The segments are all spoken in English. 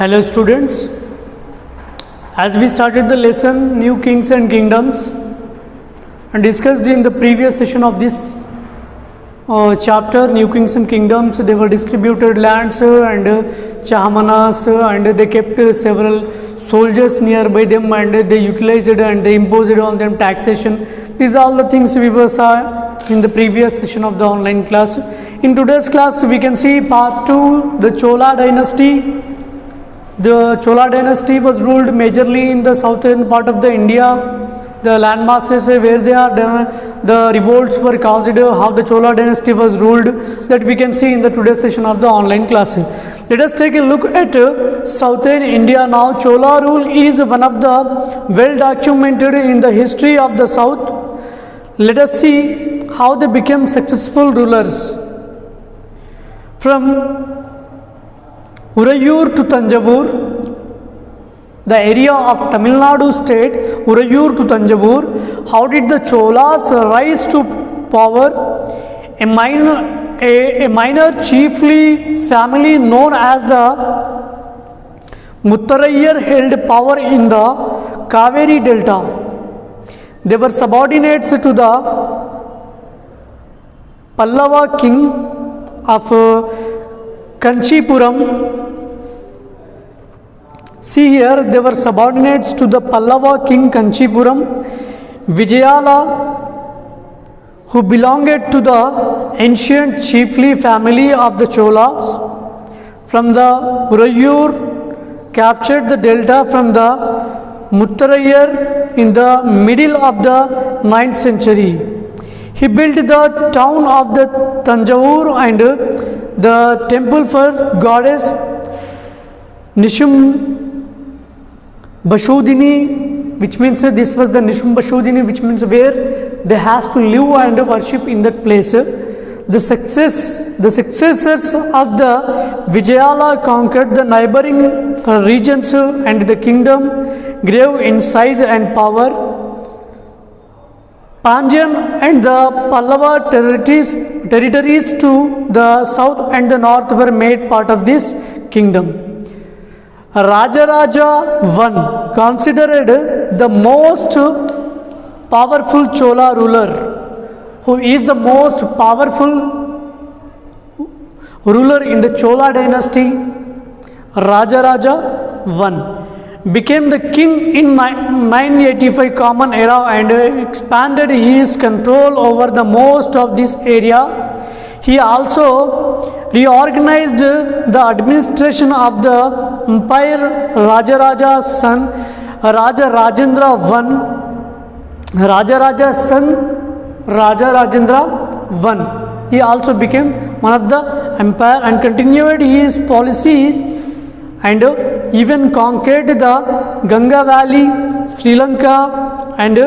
Hello students, as we started the lesson New Kings and Kingdoms and discussed in the previous session of this chapter New Kings and Kingdoms, they were distributed lands and Chahamanas and they kept several soldiers nearby them and they utilized and they imposed on them taxation. These are all the things we were saw in the previous session of the online class. In today's class we can see part 2, the Chola dynasty. The Chola dynasty was ruled majorly in the southern part of the India. The land masses where they are, the revolts were caused, how the Chola dynasty was ruled, that we can see in the today's session of the online class. Let us take a look at southern India now. Chola rule is one of the well documented in the history of the south. Let us see how they became successful rulers. From Urayur to Tanjavur, the area of Tamil Nadu state, Urayur to Tanjavur, how did the Cholas rise to power? A minor chiefly family known as the Muttarayar held power in the Kaveri Delta. They were subordinates to the Pallava king of Kanchipuram. See here, they were subordinates to the Pallava king Kanchipuram. Vijayala, who belonged to the ancient chiefly family of the Cholas, from the Urayur, captured the delta from the Muttarayar in the middle of the 9th century. He built the town of the Tanjavur and the temple for goddess Nishum Bashudini, which means this was the Nishum Bashudini, which means where they has to live and worship in that place. The successors of the Vijayala conquered the neighboring regions and the kingdom grew in size and power. Pandyan and the Pallava territories to the south and the north were made part of this kingdom. Rajaraja I, considered the most powerful Chola ruler, who is the most powerful ruler in the Chola dynasty, Rajaraja I, became the king in 985 Common Era and expanded his control over the most of this area. He also reorganized the administration of the empire. Rajaraja's son, Raja Rajendra I. He also became one of the empire and continued his policies and even conquered the Ganga Valley, Sri Lanka and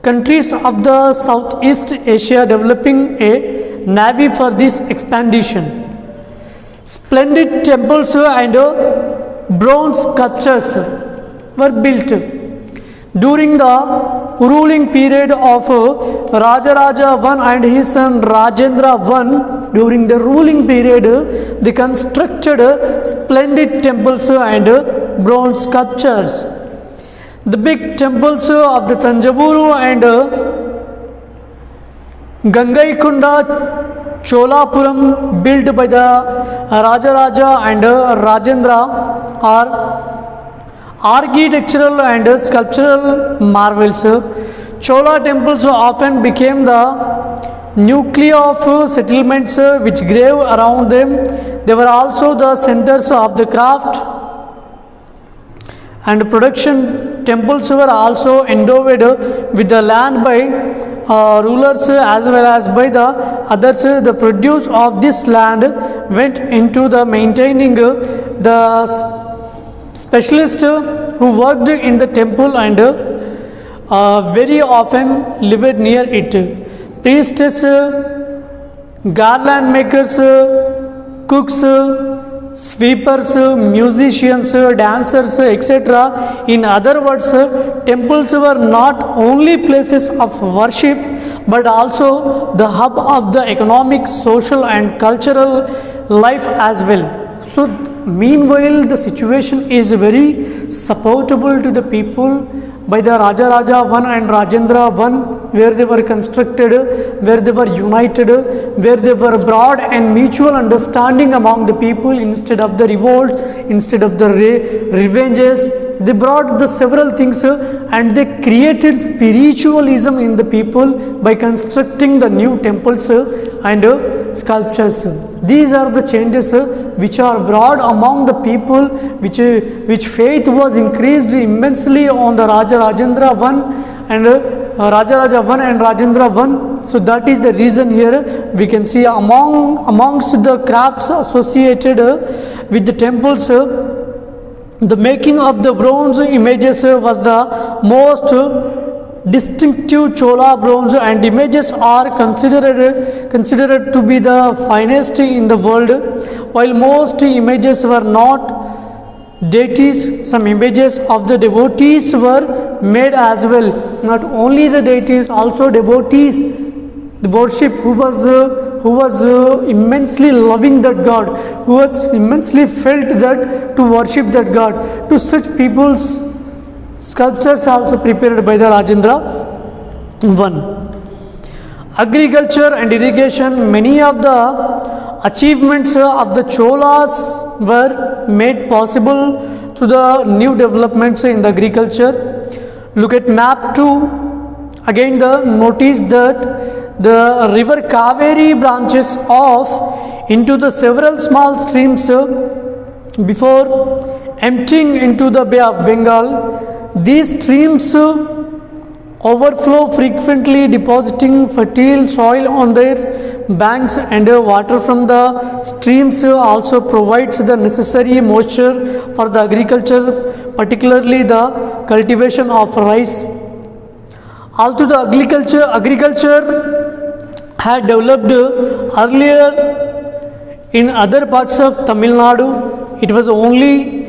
countries of the Southeast Asia, developing a navy for this expedition. Splendid temples and bronze sculptures were built. During the ruling period of Rajaraja I and his son Rajendra I, during the ruling period, they constructed splendid temples and bronze sculptures. The big temples of the Tanjavur and Gangaikonda Cholapuram, built by the Rajaraja and Rajendra, are architectural and sculptural marvels. Chola temples often became the nuclei of settlements which grew around them. They were also the centers of the craft and production. Temples were also endowed with the land by rulers as well as by the others. The produce of this land went into the maintaining the specialists who worked in the temple and very often lived near it. Priests, garland makers, cooks, sweepers, musicians, dancers, etc. In other words, temples were not only places of worship but also the hub of the economic, social and cultural life as well. So meanwhile the situation is very supportable to the people by the Raja I and Rajendra I, where they were constructed, where they were united, where they were broad and mutual understanding among the people instead of the revolt, instead of the revenges. They brought the several things and they created spiritualism in the people by constructing the new temples and sculptures. These are the changes which are brought among the people, which faith was increased immensely on the Rajendra I and Raja I and Rajendra I. So that is the reason here we can see amongst the crafts associated with the temples, the making of the bronze images was the most distinctive Chola bronze, and images are considered to be the finest in the world. While most images were not deities, some images of the devotees were made as well. Not only the deities, also devotees, the worship who was immensely loving that God, who was immensely felt that to worship that God. To such people's sculptures also prepared by the Rajendra I. Agriculture and irrigation, many of the achievements of the Cholas were made possible through the new developments in the agriculture. Look at map 2. Again, notice that the river Kaveri branches off into the several small streams before emptying into the Bay of Bengal. These streams overflow frequently, depositing fertile soil on their banks, and water from the streams also provides the necessary moisture for the agriculture, particularly the cultivation of rice. Although the agriculture had developed earlier in other parts of Tamil Nadu, it was only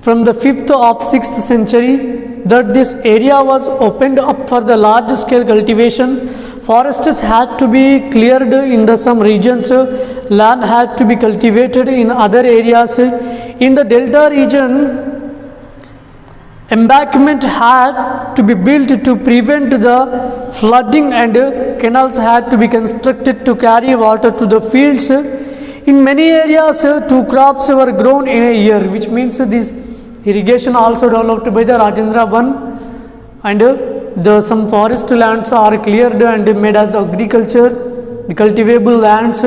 from the 5th of 6th century that this area was opened up for the large scale cultivation. Forests had to be cleared in some regions, land had to be cultivated in other areas. In the Delta region, embankment had to be built to prevent the flooding, and canals had to be constructed to carry water to the fields. In many areas, 2 crops were grown in a year, which means this irrigation also developed by the Rajendra I, and some forest lands are cleared and made as the agriculture, the cultivable lands.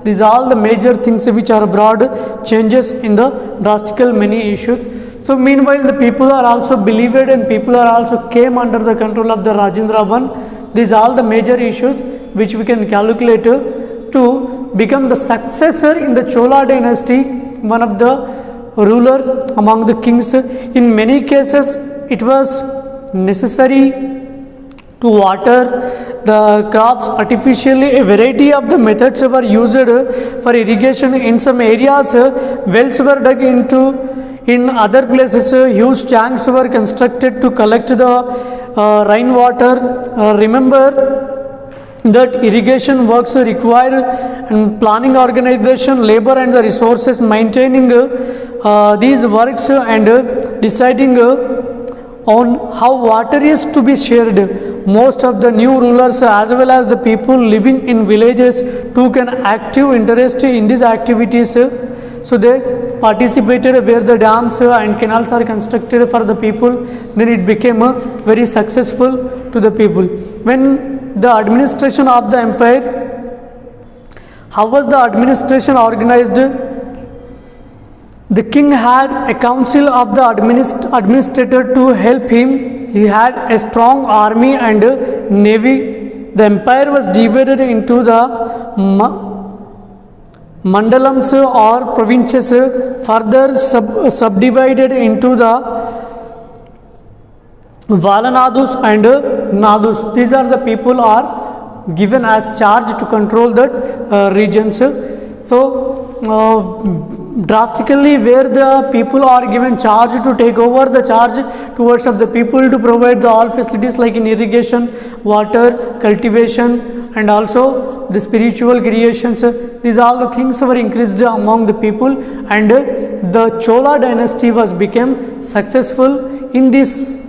These are all the major things which are broad changes in the drastical many issues. So meanwhile, the people are also believed and people are also came under the control of the Rajendra I. These are all the major issues which we can calculate to become the successor in the Chola dynasty, one of the ruler among the kings. In many cases, it was necessary to water the crops artificially. A variety of the methods were used for irrigation. In some areas, wells were dug into. In other places, huge tanks were constructed to collect the rainwater. Remember that irrigation works require planning, organization, labor and the resources. Maintaining these works and deciding on how water is to be shared. Most of the new rulers as well as the people living in villages took an active interest in these activities. So they participated where the dams and canals are constructed for the people. Then it became very successful to the people. When the administration of the empire, how was the administration organized? The king had a council of the administrator to help him. He had a strong army and navy. The empire was divided into the mandalams or provinces, further subdivided into the Valanadus and Nadus. These are the people are given as charge to control that regions. So drastically, where the people are given charge to take over the charge towards of the people to provide the all facilities like in irrigation, water, cultivation, and also the spiritual creations. These all the things were increased among the people, and the Chola dynasty was became successful in this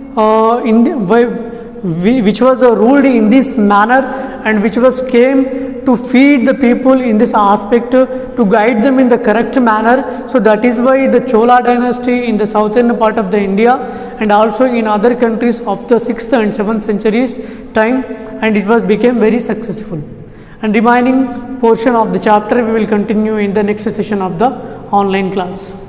which was ruled in this manner, and which was came to feed the people in this aspect, to guide them in the correct manner. So that is why the Chola dynasty in the southern part of the India, and also in other countries of the 6th and 7th centuries time, and it was became very successful. And remaining portion of the chapter we will continue in the next session of the online class.